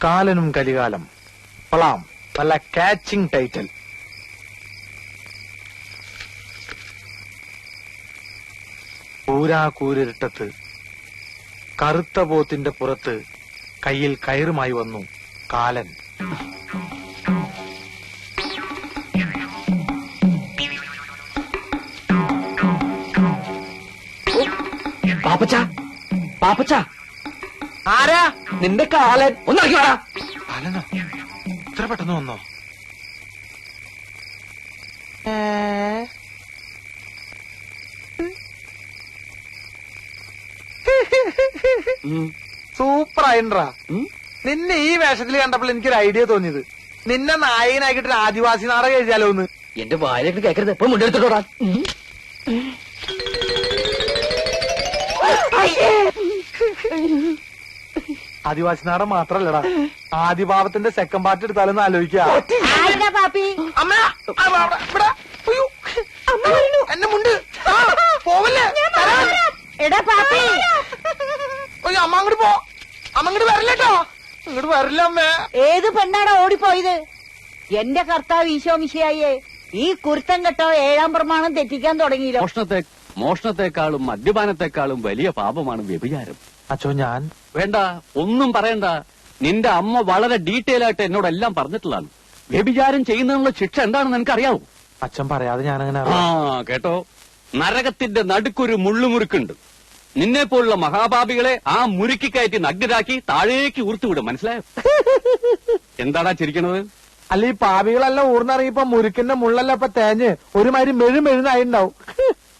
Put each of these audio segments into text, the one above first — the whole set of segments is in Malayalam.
കാലനും കലികാലം കൊള്ളാം, നല്ല കാച്ചിങ് ടൈറ്റിൽ. കൂരാകൂരിട്ടത്ത് കറുത്ത പോത്തിന്റെ പുറത്ത് കയ്യിൽ കയറുമായി വന്നു കാലൻ. പാപ്പച്ച, പാപ്പച്ച, ആരാ? നിന്റെ കാലൻ. ഒന്നിറക്കി വേടാ. കാലനോ? ഇത്ര പെട്ടെന്ന് വന്നോ? സൂപ്പറായിട്ടാ. നിന്നെ ഈ വേഷത്തിൽ കണ്ടപ്പോൾ എനിക്കൊരു ഐഡിയ തോന്നിയത്, നിന്നെ നായകനാക്കിട്ട് ഒരു ആദിവാസി നാടകം എഴുതിയാലോ ഒന്ന്. എന്റെ വായിലേക്ക് കേക്കരുത്, എപ്പോഴും മുണ്ടെടുത്തിട്ടോടാ. ആദിവാസി നാടകം മാത്രല്ലടാ, ആദിഭാവത്തിന്റെ സെക്കൻഡ് പാർട്ട് എടുത്താലൊന്ന് ആലോചിക്കാം. എന്നെ മുണ്ട് പോവല്ലേ? അമ്മ അങ്ങോട്ട് പോ, അമ്മ അങ്ങോട്ട് വരില്ലട്ടോ. ഇങ്ങോട്ട് വരില്ല അമ്മേ. ഏത് പെണ്ണാണ് ഓടിപ്പോയത്? എന്റെ കർത്താവ് ഈശോ മിശിഹായേ, ഈ കുരുത്തം കെട്ടോ 7-ാം പ്രമാണം തെറ്റിക്കാൻ തുടങ്ങിയില്ലോ. മോഷണത്തെക്കാളും മദ്യപാനത്തെക്കാളും വലിയ പാപമാണ് വ്യഭിചാരം. അച്ചോ ഞാൻ വേണ്ട, ഒന്നും പറയണ്ട. നിന്റെ അമ്മ വളരെ ഡീറ്റെയിൽ ആയിട്ട് എന്നോടെല്ലാം പറഞ്ഞിട്ടുള്ളതാണ്. വ്യഭിചാരം ചെയ്യുന്നതിനുള്ള ശിക്ഷ എന്താണെന്ന് എനിക്കറിയാവൂ. അച്ഛൻ പറയാതെ ഞാനങ്ങനെ ആ കേട്ടോ, നരകത്തിന്റെ നടുക്കൊരു മുള്ളുമുറുക്കുണ്ട്. നിന്നെ പോലുള്ള മഹാപാപികളെ ആ മുറുക്കി കയറ്റി നഗ്നരാക്കി താഴേക്ക് ഊർത്തുവിടും, മനസ്സിലായോ? എന്താടാ ചിരിക്കണത്? അല്ല, ഈ പാപികളെല്ലാം ഊർന്നിറങ്ങിയപ്പോ മുരുക്കിന്റെ മുള്ളല്ല ഇപ്പൊ തേഞ്ഞ് ഒരുമാതിരി മെഴുമെഴുന്നായിണ്ടാവും.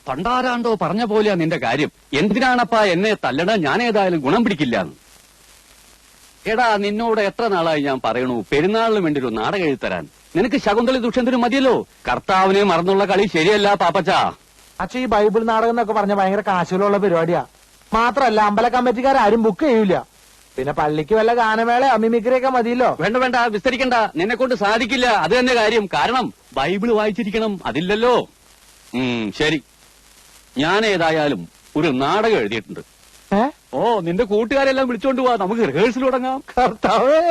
പണ്ടാരാണ്ടോ പറഞ്ഞ പോലെയാ നിന്റെ കാര്യം. എന്തിനാണപ്പാ എന്നെ തല്ലണ? ഞാനേതായാലും ഗുണം പിടിക്കില്ലാന്ന്. എടാ, നിന്നോട് എത്ര നാളായി ഞാൻ പറയണു പെരുന്നാളിന് വേണ്ടി ഒരു നാടകം എഴുതരാൻ. നിനക്ക് ശകുന്തളി ദുഷ്യന്തനും മതിയല്ലോ. കർത്താവിനെ മറന്നുള്ള കളി ശരിയല്ല പാപ്പച്ച. അച്ഛൻ ഈ ബൈബിൾ നാടകം എന്നൊക്കെ പറഞ്ഞ ഭയങ്കര കാശുകളുള്ള പരിപാടിയാ. മാത്രല്ല അമ്പല കമ്മിറ്റിക്കാരും ബുക്ക് ചെയ്യൂല. പിന്നെ പള്ളിക്ക് വല്ല ഗാനമേള അമ്മിമിക്കറിയൊക്കെ മതിയല്ലോ. വേണ്ട വേണ്ട, വിസ്തരിക്കണ്ട. നിന്നെ കൊണ്ട് സാധിക്കില്ല, അത് തന്നെ കാര്യം. കാരണം ബൈബിള് വായിച്ചിരിക്കണം, അതില്ലല്ലോ. ശരി, ഞാൻ ഏതായാലും ഒരു നാടകം എഴുതിയിട്ടുണ്ട്. ഓ, നിന്റെ കൂട്ടുകാരെല്ലാം വിളിച്ചോണ്ട് പോവാ, നമുക്ക് റിഹേഴ്സൽ തുടങ്ങാം. കർത്താവേ,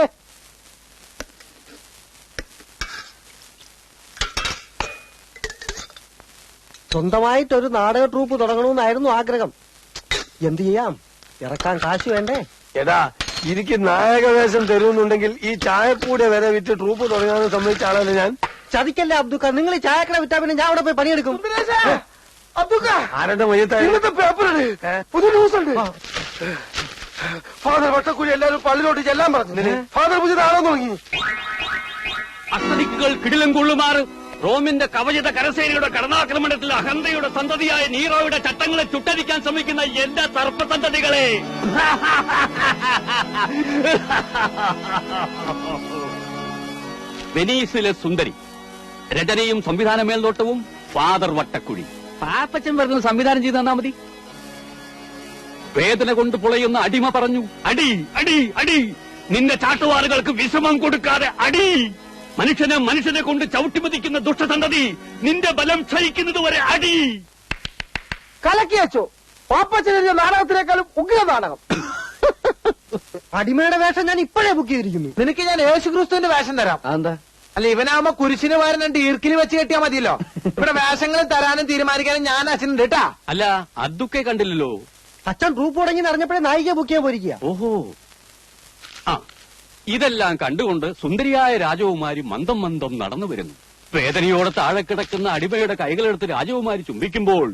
സ്വന്തമായിട്ടൊരു നാടക ട്രൂപ്പ് തുടങ്ങണമെന്നായിരുന്നു ആഗ്രഹം. എന്ത് ചെയ്യാം, ഇറക്കാൻ കാശ് വേണ്ടേ? എടാ, എനിക്ക് നായകവേഷം തരുന്നുണ്ടെങ്കിൽ ഈ ചായക്കൂടെ വരെ വിറ്റ് ട്രൂപ്പ് തുടങ്ങാൻ സമ്മതിച്ച ആളാണ് ഞാൻ. ചതിക്കല്ലേ അബ്ദുക്ക, നിങ്ങൾ ഈ ചായക്കട വിറ്റാ പിന്നെ ഞാൻ അവിടെ പോയി പണിയെടുക്കും. ആരുടെ മയ്യത്തായി പേപ്പറാണ്, പുതിയ ന്യൂസ് ഉണ്ട്. ഫാദർ വട്ടക്കുഴി എല്ലാവരും പള്ളിയിലോട്ട് ചെല്ലാൻ പറഞ്ഞു. ഫാദർ പുതിയ നാളെ തുടങ്ങി. അസ്തദിക്കുകൾ കിടിലം കൊള്ളുമാറ് റോമിന്റെ കവചിത കരസേനയുടെ കടന്നാക്രമണത്തിൽ അഹന്തയുടെ സന്തതിയായ നീറോയുടെ ചട്ടങ്ങളെ ചുട്ടരിക്കാൻ ശ്രമിക്കുന്ന എന്റെ സർപ്പസന്തതികളെ, വെനീസിലെ സുന്ദരി, രചനയും സംവിധാന മേൽനോട്ടവും ഫാദർ വട്ടക്കുഴി. പാപ്പച്ചൻ വരുന്ന സംവിധാനം ചെയ്ത് തന്നാ മതി. വേദന കൊണ്ട് പുളയുന്ന അടിമ പറഞ്ഞു, അടി അടി അടി, നിന്റെ ചാട്ടുവാറുകൾക്ക് വിശ്രമം കൊടുക്കാതെ അടി. മനുഷ്യനെ കൊണ്ട് ചവിട്ടിമതിക്കുന്ന ദുഷ്ടസന്തതി, നിന്റെ ബലം ക്ഷയിക്കുന്നത് വരെ അടി. കലക്കി വെച്ചോ, പാപ്പച്ചനെഴുതിയ നാടകത്തിനേക്കാളും ഉഗ്ര നാടകം. അടിമയുടെ വേഷം ഞാൻ ഇപ്പോഴേ ബുക്ക് ചെയ്തിരിക്കുന്നു. നിനക്ക് ഞാൻ യേശുക്രിസ്തുവിന്റെ വേഷം തരാം. എന്താ? അല്ല, ഇവനാവുമ്പോ കുരിശിന് പകരം 2 ഈർക്കിൽ വെച്ച് കെട്ടിയാ മതിയല്ലോ. ഇവിടെ വേഷങ്ങൾ തരാനും തീരുമാനിക്കാനും ഞാൻ അച്ഛനുണ്ട് കേട്ടാ. അല്ല, അതൊക്കെ കണ്ടില്ലല്ലോ. അച്ഛൻ ട്രൂപ്പ് തുടങ്ങി അറിഞ്ഞപ്പോഴേ നായിക ബുക്ക് ചെയ്യാൻ പോയിരിക്കുക. ഓഹോ, ആ, ഇതെല്ലാം കണ്ടുകൊണ്ട് സുന്ദരിയായ രാജകുമാരി മന്ദം മന്ദം നടന്നു വരുന്നു. വേദനയോടെ താഴെ കിടക്കുന്ന അടിമയുടെ കൈകളെടുത്ത് രാജകുമാരി ചുംബിക്കുമ്പോൾ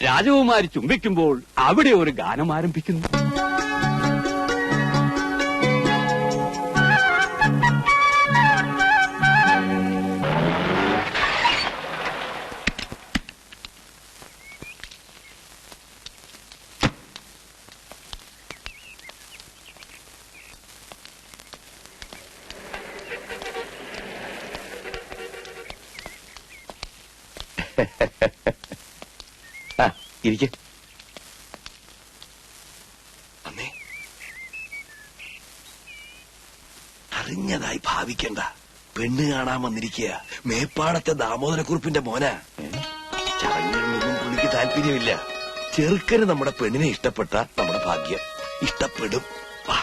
രാജകുമാരി ചുംബിക്കുമ്പോൾ അവിടെ ഒരു ഗാനം ആരംഭിക്കുന്നു. ഇരിക്കെ. അറിഞ്ഞതായി ഭാവിക്കണ്ട. പെണ്ണ് കാണാൻ വന്നിരിക്കുക മേപ്പാടത്തെ ദാമോദരക്കുറിപ്പിന്റെ മോനാ. ചടങ്ങുകളിലൊന്നും പുള്ളിക്ക് താല്പര്യമില്ല. ചെറുക്കന് നമ്മുടെ പെണ്ണിനെ ഇഷ്ടപ്പെട്ട നമ്മുടെ ഭാഗ്യം. ഇഷ്ടപ്പെടും. വാ.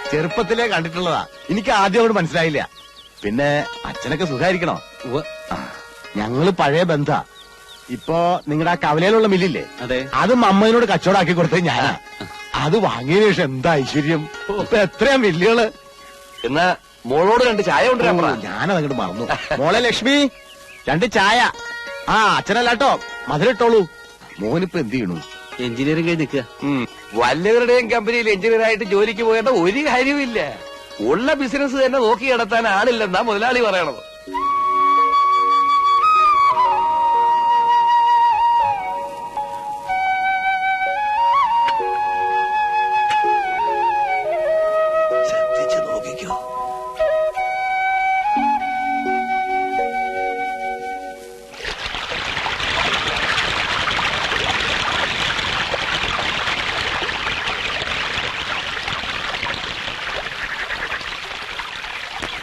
ചെറുപ്പത്തിലേ കണ്ടിട്ടുള്ളതാ. എനിക്ക് ആദ്യം അവിടെ മനസ്സിലായില്ല. പിന്നെ അച്ഛനൊക്കെ സുഖായിരിക്കണോ? ഞങ്ങള് പഴയ ബന്ധാ. ഇപ്പൊ നിങ്ങളുടെ ആ കവലയിലുള്ള മില്ലില്ലേ, അതെ, അത് അമ്മയോട് കച്ചവടാക്കി കൊടുത്തത് ഞാനാ. അത് വാങ്ങിയ ശേഷം എന്താ ഐശ്വര്യം. ഇപ്പൊ എത്രയാ മില്ലുകള്. എന്നാ മോളോട് 2 ചായ കൊണ്ടുവരാൻ പറ. ഞാനതങ്ങോട്ട് മറന്നു. മോളെ ലക്ഷ്മി, 2 ചായ. ആ അച്ഛനല്ലാട്ടോ, മധുരിട്ടോളൂ. മോനിപ്പോ എന്ത് ചെയ്യണു? എഞ്ചിനീയറിംഗ് കഴിഞ്ഞ് നിൽക്കുക. വല്ലവരുടെയും കമ്പനിയിൽ എഞ്ചിനീയറായിട്ട് ജോലിക്ക് പോയേണ്ട ഒരു കാര്യമില്ല. ഉള്ള ബിസിനസ് തന്നെ നോക്കി നടത്താൻ ആളില്ലെന്നാ മുതലാളി പറയണത്. ശ്രദ്ധിച്ചു നോക്കിക്കോ.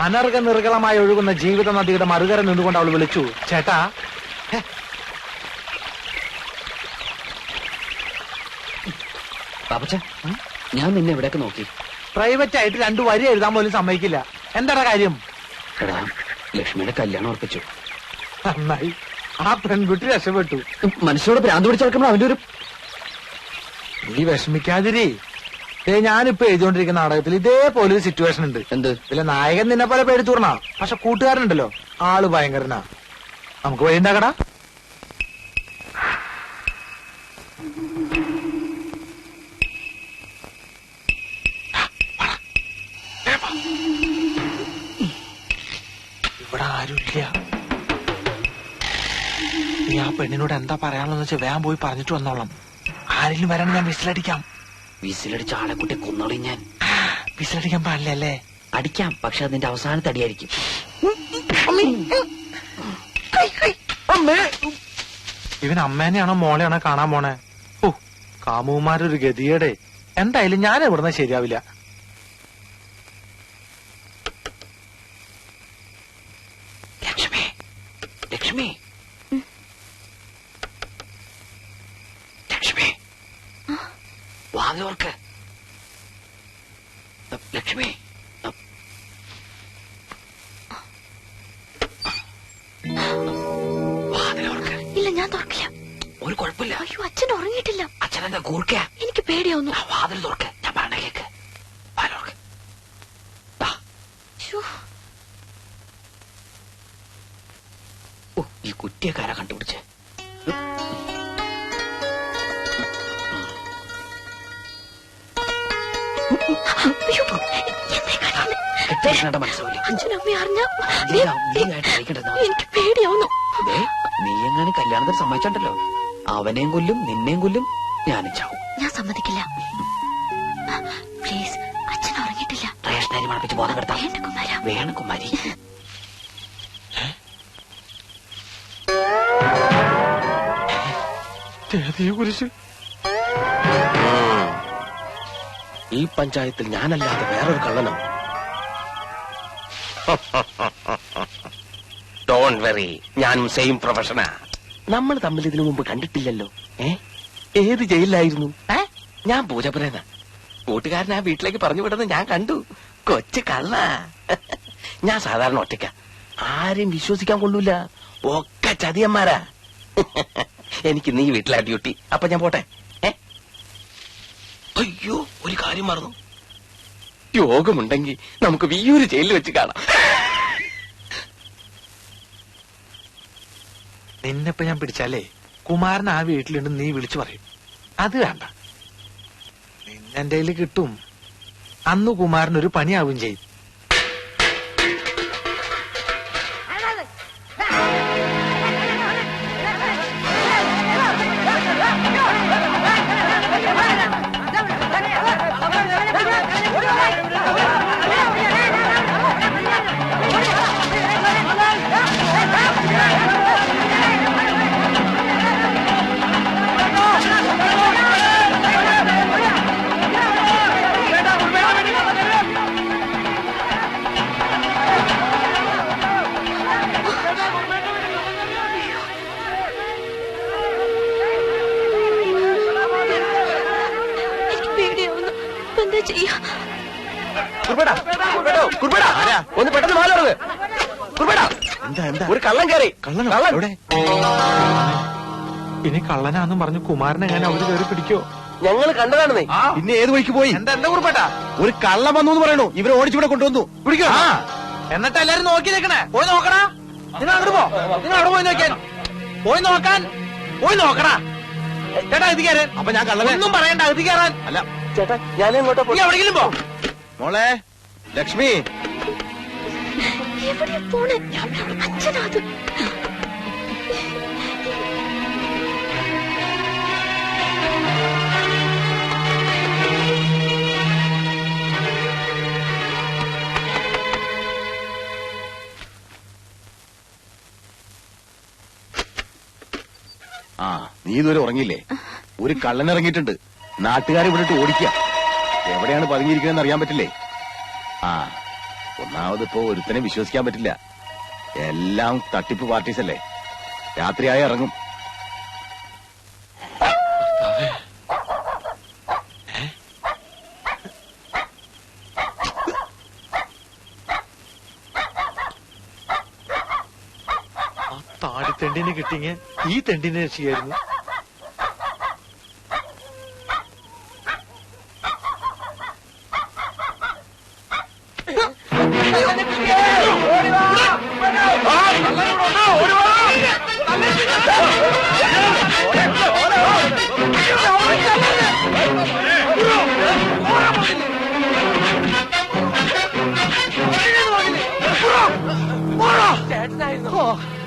അനർഘ നിർഗളമായി ഒഴുകുന്ന ജീവിത നദിയുടെ മറുകര നിന്നുകൊണ്ട് അവൾ വിളിച്ചു, ചേട്ടാ. പാപ്പച്ച, ഞാൻ നിന്നെ എവിടെയൊക്കെ നോക്കി. പ്രൈവറ്റ് ആയിട്ട് 2 വരി എഴുതാൻ പോലും സമ്മതിക്കില്ല. എന്താടാ കാര്യം? എടാ, ലക്ഷ്മിയുടെ കല്യാണം ഉറപ്പിച്ചു. നന്നായി, ആ പെൺകുട്ടി രക്ഷപ്പെട്ടു. മനുഷ്യരോട് ഭ്രാന്ത് പിടിച്ച് നടക്കുമ്പോൾ അവന്റെ ഒരു നീ വിഷമിക്കാതിരി. ഞാനിപ്പോ എഴുതിക്കൊണ്ടിരിക്കുന്ന നാടകത്തിൽ ഇതേപോലെ ഒരു സിറ്റുവേഷൻ ഉണ്ട്. എന്ത്? ഇതിലെ നായകൻ നിന്നെ പോലെ പേടിത്തൂർണ, പക്ഷെ കൂട്ടുകാരനുണ്ടല്ലോ, ആള് ഭയങ്കരനാ. നമുക്ക് വഴി ഉണ്ടാക്കടാ. ഇവിടെ ആരുമില്ല. നീ ആ പെണ്ണിനോട് എന്താ പറയാനുള്ളതെന്ന് വെച്ചാൽ വേഗം പോയി പറഞ്ഞിട്ട് വന്നോളാം. ആരെങ്കിലും വരാൻ ഞാൻ വിസിലടിക്കാം. വിസിലടിച്ച ആളെക്കുട്ടി കൊന്നോളി ഞാൻ. വിസിലടിക്കാൻ പാടില്ലല്ലേ? അടിക്കാം, പക്ഷെ അതിന്റെ അവസാനത്തെ അടിയായിരിക്കും. ഇവൻ അമ്മേനെയാണോ മോളെയാണോ കാണാൻ പോണേ? ഓ, കാമുമാരൊരു ഗതിയുടെ. എന്തായാലും ഞാൻ ഇവിടുന്ന് ശരിയാവില്ല. ലക്ഷ്മി, ലക്ഷ്മി, ലക്ഷ്മി, വാതിലോർക്ക്. ലക്ഷ്മി, വാതിലോർക്ക്. ഇല്ല, ഞാൻ തുറക്കില്ല. ഒരു കുഴപ്പമില്ല. അയ്യോ, അച്ഛൻ ഉറങ്ങിയിട്ടില്ല. അച്ഛനെന്താ കൂർക്ക? എനിക്ക് പേടിയാവുന്നു. വാതിൽ തുറക്ക്, ഞാൻ പറഞ്ഞ കേക്ക്. വാതിലോർക്ക്. ഓ, ഈ കുറ്റിയക്കാരാ കണ്ടുപിടിച്ച്. മനസ്സിലാവില്ല. അച്ഛനമ്മ അറിഞ്ഞ നീയായിട്ട് എനിക്ക് പേടിയാവുന്നു. നീ എങ്ങനെ കല്യാണത്തിന് സമ്മതിച്ചോ, അവനെയും കൊല്ലും നിന്നെയും കൊല്ലും, ഞാനും ചാവും. ഞാൻ സമ്മതിക്കില്ല. പ്ലീസ്, അച്ഛൻ ഉറങ്ങിയിട്ടില്ല. റേഷനരി മണപ്പിച്ച് ബോധം കെടുത്താം. വേണ്ട കുമാര. വേണം കുമാരി. കുറിച്ച് ഈ പഞ്ചായത്തിൽ ഞാനല്ലാതെ വേറൊരു കള്ളനോ? ഡോണ്ട് വെറി, ഞാനും സെയിം പ്രൊഫഷനാ. നമ്മൾ തമ്മിൽ ഇതിനു മുമ്പ് കണ്ടിട്ടില്ലല്ലോ. ഏത് ജയിലിലായിരുന്നു? ഞാൻ പൂജപ്പുരേന. കൂട്ടുകാരൻ ആ വീട്ടിലേക്ക് പറഞ്ഞു വിടുന്നത് ഞാൻ കണ്ടു. കൊച്ചു കള്ള. ഞാൻ സാധാരണ ഒറ്റയ്ക്ക, ആരെയും വിശ്വസിക്കാൻ കൊള്ളൂല. ഒക്കെ ചതിയന്മാരാ. എനിക്ക് നീ വീട്ടിലാ ഡ്യൂട്ടി. അപ്പൊ ഞാൻ പോട്ടെ. അയ്യോ, ഒരു കാര്യം മറന്നു. യോഗമുണ്ടെങ്കിൽ നമുക്ക് വിയ്യൂര് ജയിലിൽ വെച്ച് കാണാം. നിന്നെപ്പോ ഞാൻ പിടിച്ചാലേ കുമാരൻ ആ വീട്ടിലുണ്ട് നീ വിളിച്ചു പറയും. അത് വേണ്ട, നിന്നെന്റെ കയ്യിൽ കിട്ടും. അന്ന് കുമാരൻ ഒരു പണിയാവും ചെയ്യും. എന്താ ചെയ്യാ? കുറുപ്പേടാ, കുറുപ്പേടാ, ഒന്ന് പെട്ടെന്ന് മാറി തുടങ്ങ്. കുറുപ്പേടാ, എന്താ എന്താ ഒരു കള്ളൻ കയറി. കള്ളനോ? കള്ളൻ. എവിടെ? ഇനി കള്ളനാന്നും പറഞ്ഞു കുമാരനെ ഞാൻ അവര് കയറി പിടിക്കോ? ഞങ്ങൾ കണ്ടതാണെന്നേ. പിന്നെ ഏത് വഴിക്ക് പോയി? എന്താ എന്താ കുറിപ്പേട്ടാ? ഒരു കള്ളം വന്നു എന്ന് പറയണു. ഇവരെ ഓടിച്ചിവിടെ കൊണ്ടുവന്നു. പിടിക്കോ? എന്നിട്ട് എല്ലാരും നോക്കി നിൽക്കണേ. പോയി നോക്കടാ. നിങ്ങൾ അങ്ങോട്ട് പോ. നിങ്ങൾ അവിടെ പോയി നോക്കിയാൽ പോയി നോക്കടാ. ചേട്ടാ ഇത് കയറാൻ. അപ്പൊ ഞാൻ കള്ളനെ ഒന്നും പറയണ്ട, ഇത് കയറാൻ. അല്ല. ചേട്ടാ, ഞാൻ എങ്ങോട്ടാ നീ എവിടെയെങ്കിലും പോ. മോളെ ലക്ഷ്മി, എവിടെയാ പോണേ? അച്ഛനാ അത്. ആ നീ ഇതുവരെ ഉറങ്ങിയില്ലേ? ഒരു കള്ളൻ ഇറങ്ങിയിട്ടുണ്ട്. നാട്ടുകാരെ വിട്ടിട്ട് ഓടിക്കുക. എവിടെയാണ് പതുങ്ങിയിരിക്കണെന്ന് അറിയാൻ പറ്റില്ലേ? ആ ഒന്നാമതിപ്പോ ഒരുത്തനെ വിശ്വസിക്കാൻ പറ്റില്ല. എല്ലാം തട്ടിപ്പ് പാർട്ടീസ് അല്ലേ. രാത്രിയായി ഇറങ്ങും. ആ താടിത്തെണ്ടിനെ കിട്ടിങ്ങ ഈ തെണ്ടിനെ രക്ഷിക്കായിരുന്നു.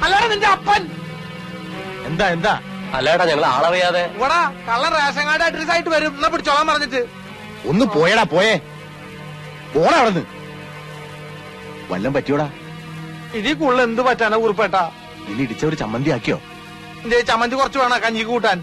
അല്ലാതെ നിന്റെ അപ്പൻ എന്താ എന്താ? അല്ലേടാ, ഞങ്ങൾ ആളറിയാതെ. ഇവിടെ കള്ളൻ റേഷൻ കാർഡ് അഡ്രസ് ആയിട്ട് വരും. എന്നാ പിടിച്ചോളാൻ പറഞ്ഞിട്ട് ഒന്ന് പോയടാ, പോയേ. പോടാ അവിടുന്ന്. വല്ലം പറ്റിയോടാ? ഇനി കൂടുതൽ എന്ത് പറ്റാനാ കുറിപ്പേട്ടാ? ഇനി ഇടിച്ച ഒരു ചമ്മന്തി ആക്കിയോ? എന്റെ ചമ്മന്തി കുറച്ച് വേണം കഞ്ഞിക്ക് കൂട്ടാൻ.